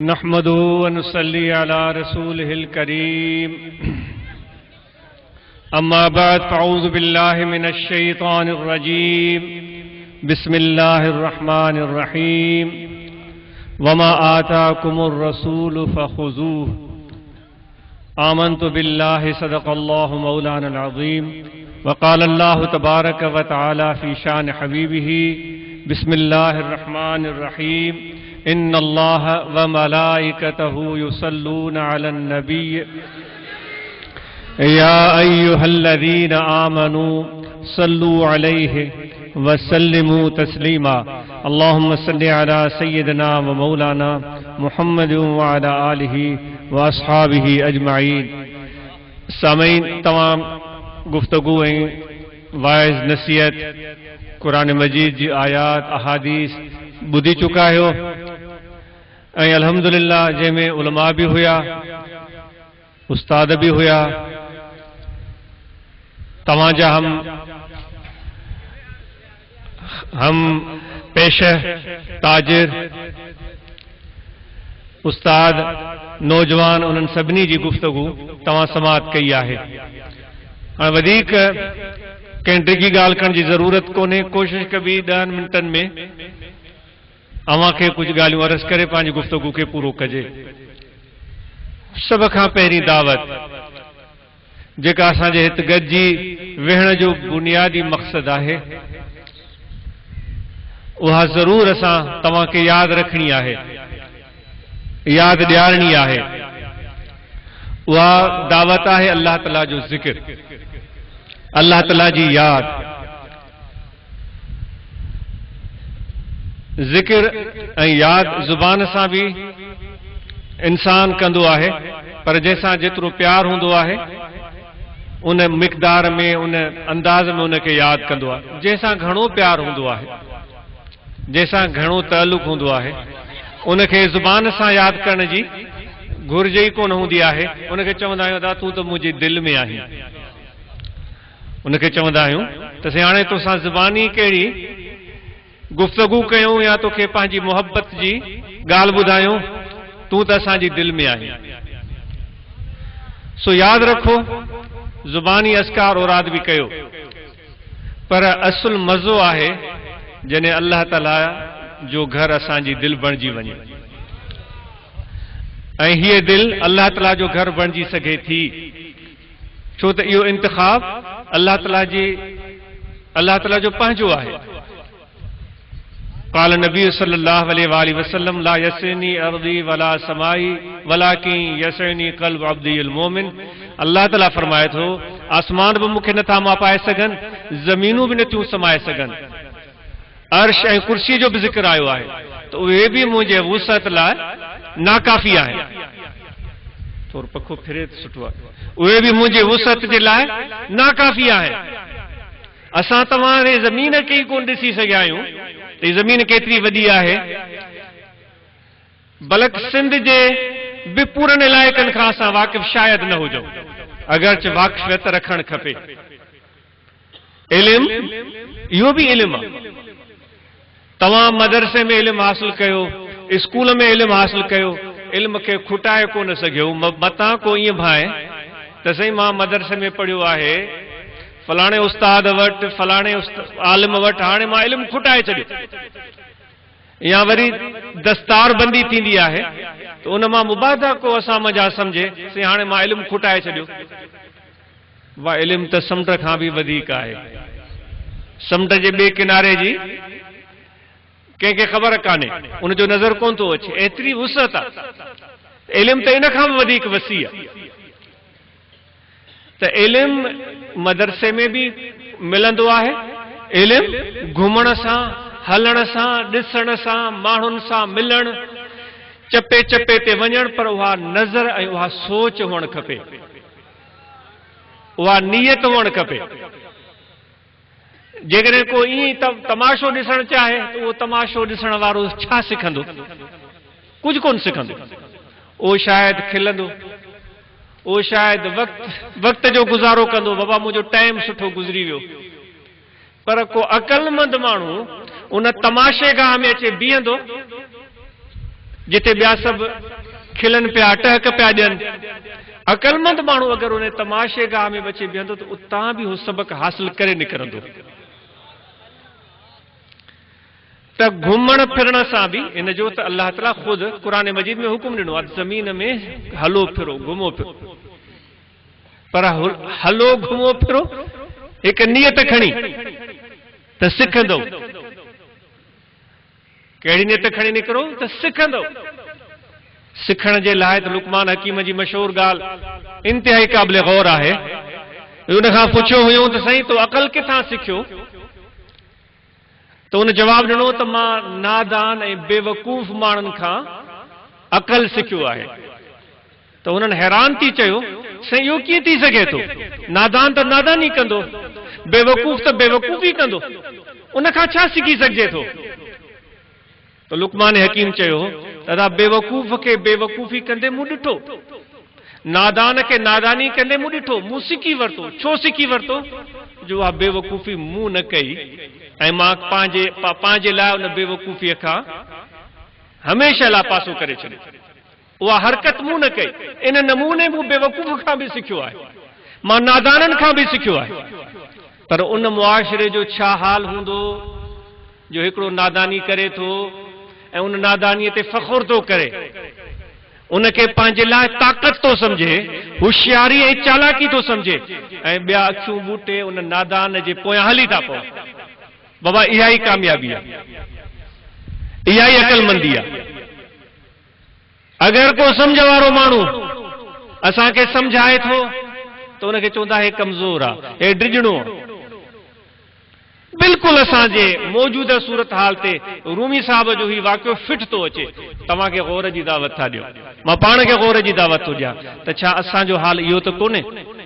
नहमदुहु व नुसल्ली अला रसूलिहिल करीम। अम्मा बाद फ़अऊज़ु बिल्लाहि मिनश शैतानिर रजीम। बिस्मिल्लाहिर रहमानिर रहीम। वमा आताकुमुर रसूलु फ़ख़ुज़ूहु। आमन्तु बिल्लाहि सदक़ल्लाहु मौलानल अज़ीम। व क़ाल अल्लाहु तबारक व तआला फ़ी शान हबीबिही। बिस्मिल्लाहिर रहमानिर रहीम। इन्नल्लाह व मलाइकतहु युसल्लूना अलन नबी या अय्युहल्लज़ीना आमनू सल्लू अलैहि व सल्लिमू तस्लीमा। अल्लाहुम्मा सल्लि अला सय्यिदिना व मौलाना मुहम्मद व अला आलिहि व अस्हाबिहि अजमईन। सामीन, तमाम गुफ्तगू ऐं वाइज़ नसीहत कुरान मजीद जी आयात अहादीस ॿुधी चुका आहियो ऐं अल्हम्दुलिल्लाह जंहिंमें उलमा भी हुया, उस्ताद भी हुया। तव्हांजा हम पेश ताजिर उस्ताद नौजवान उन्हनि सभिनी जी गुफ्तगू तव्हां समाअत कई आहे। हाणे वधीक कंहिं डिघी ॻाल्हि करण जी ज़रूरत कोन्हे। कोशिशि कबी 10 मिंटनि में अवां खे कुछ ॻाल्हियूं अर्ज़ करे पंहिंजी गुफ्तगू खे पूरो कजे। सभ खां पहिरीं दावत जेका असांजे हिते गॾिजी वेहण जो बुनियादी मक़सद आहे, उहा ज़रूर असां तव्हांखे यादि रखणी आहे, यादि ॾियारणी आहे। उहा दावत आहे अल्लाह ताला जो ज़िक्र, अल्लाह ताला जी याद। ज़िक्र ऐं याद ज़ुबान सां भी इंसान कंदो आहे, पर जंहिंसां जेतिरो प्यार हूंदो आहे उन मिक़दार में, उन अंदाज़ में उनखे याद कंदो आहे। जंहिंसां घणो प्यार हूंदो आहे, जंहिंसां घणो ताल्लुक़ हूंदो आहे, उनखे ज़ुबान सां याद करण जी घुर्ज ई कोन हूंदी आहे। उनखे चवंदा आहियूं दा तूं त मुंहिंजे दिलि में आहीं। उनखे चवंदा आहियूं त से हाणे तोसां ज़ुबानी कहिड़ी गुफ्तगू कयूं या तोखे पंहिंजी मोहब्बत जी ॻाल्हि ॿुधायूं, तूं त असांजी दिलि में आहीं। सो यादि रखो, ज़ुबानी अस्कार औराद भी कयो, पर असुल मज़ो आहे जॾहिं अल्लाह ताला जो घर असांजी दिलि बणिजी वञे। ऐं हीअ दिलि अल्लाह ताला जो घर बणिजी सघे थी, छो त इहो इंतिखाब अल्लाह ताला जो पंहिंजो आहे। क़ाल नबी सल्लल्लाहु अलैहि वसल्लम ला यसनी अर्दी वला समाई वलाकिन यसनी क़ल्ब अब्दिल मोमिन। अल्लाह ताला फरमाए थो, आसमान भी मूंखे नथा मापाए सघनि, ज़मीनूं भी नथियूं समाए सघनि। अर्श ऐं कुर्सी जो भी ज़िक्र आयो आहे, त उहे भी मुंहिंजे वुसअत लाइ नाकाफ़ी आहिनि। थोरो पखो फिरे त सुठो आहे। उहे भी मुंहिंजे वुसअत जे लाइ नाकाफ़ी आहिनि। असां तव्हां ज़मीन खे ई कोन ॾिसी सघिया आहियूं त हीअ ज़मीन केतिरी वॾी आहे। बल्क सिंध जे बि पूरनि इलाइक़नि खां असां वाक़िफ़ शायदि न हुजूं, अगरचे वाक़िफ़ियत रखणु खपे। इल्मु इहो भी इल्मु आहे। तव्हां मदरसे में इल्मु हासिल कयो, स्कूल में इल्मु हासिल कयो, इल्म खे खुटाए कोन सघियो। मतां को ईअं भाए त सही मां मदरसे में पढ़ियो आहे, फलाणे उस्ताद वटि, फलाणे आलिम वटि, हाणे मां इल्मु खुटाए छॾियो। या वरी दस्तार बंदी थींदी आहे त उन मां मुबादा को असां मज़ा सम्झे से हाणे मां इल्मु खुटाए छॾियो। वाह, इल्मु त समुंड खां भी वधीक आहे। समुंड जे ॿिए किनारे जी कंहिंखे ख़बर कान्हे, उनजो नज़र कोन थो अचे, एतिरी वुसअत आहे। इल्मु त इन खां भी वधीक वसी आहे। त इल्मु मदरसे में भी मिलंदो आहे। इल्मु घुमण सां, हलण सां, ॾिसण सां, माण्हुनि सां मिलण, चपे चपे ते वञण, पर उहा नज़र ऐं उहा सोच हुअणु खपे, उहा नियत हुअणु खपे। जेकॾहिं को ईअं तमाशो ॾिसणु चाहे त उहो तमाशो ॾिसण वारो छा सिखंदो? कुझु कोन सिखंदो। उहो शायदि खिलंदो, उहो शायदि वक़्त जो गुज़ारो कंदो, बाबा मुंहिंजो टाइम सुठो गुज़री वियो। पर को अक़लमंद माण्हू उन तमाशे गाह में अचे बीहंदो जिथे ॿिया सभु खिलनि पिया टहक पिया ॾियनि, अकलमंद माण्हू अगरि उन तमाशे गाह में बचे बीहंदो त उतां बि हू सबक़ हासिल करे निकिरंदो। त घुमण फिरण सां बि इन जो त अल्लाह ताला ख़ुदि क़ुर मजीद में हुकुम ॾिनो आहे, ज़मीन में हलो फिरो, घुमो फिरो। पर हलो घुमो फिरो हिकु नियत खणी त सिखंदो। कहिड़ी नियत खणी निकिरो त सिखंदो। सिखण जे लाइ त लुकमान हकीम जी मशहूर ॻाल्हि इंतिहाई क़ाबिल गौर आहे। उन खां पुछियो हुयो त साईं तो अक़ल किथां सिखियो? त उन जवाब ॾिनो त मां नादान ऐं बेवकूफ़ माण्हुनि खां अक़ल सिखियो आहे। त हुननि हैरान थी चयो, साईं इहो कीअं थी सघे थो? नादान त नादानी कंदो, बेवकूफ़ त बेवकूफ़ी कंदो, उन खां छा सिखी सघिजे थो? तो लुकमान हकीम चयो, दादा बेवकूफ़ खे बेवकूफ़ी कंदे मूं ॾिठो, नादान खे नादानी कंदे मूं ॾिठो, मूं सिखी वरितो। छो सिखी वरितो? जो आ बेवकूफ़ी मूं न कई ऐं मां पंहिंजे लाइ उन बेवकूफ़ीअ खां हमेशह लापासो करे छॾियो। उहा हरकत मूं न कई। इन नमूने मूं बेवकूफ़ खां बि सिखियो आहे, मां नादाननि खां बि सिखियो आहे। पर उन मुआशिरे जो छा हाल हूंदो जो हिकिड़ो नादानी करे थो ऐं उन नादानीअ ते फ़ख़ुर थो करे, उनखे पंहिंजे लाइ ताक़त थो सम्झे, होशियारी ऐं चालाकी थो सम्झे, ऐं ॿिया अखियूं बूटे उन नादान जे पोयां हली था पवनि। बाबा इहा ई कामयाबी आहे, इहा ई अक़लमंदी आहे। अगरि को सम्झ वारो माण्हू असांखे सम्झाए थो त उनखे चवंदा हे कमज़ोर आहे, हे ड्रिजणो आहे। बिल्कुलु असांजे मौजूदा सूरत हाल ते रूमी साहब जो ही वाक़ियो फिट थो अचे। तव्हांखे गौर जी दावत था ॾियो, मां पाण खे गौर जी दावत थो ॾियां त छा असांजो हाल इहो त कोन्हे?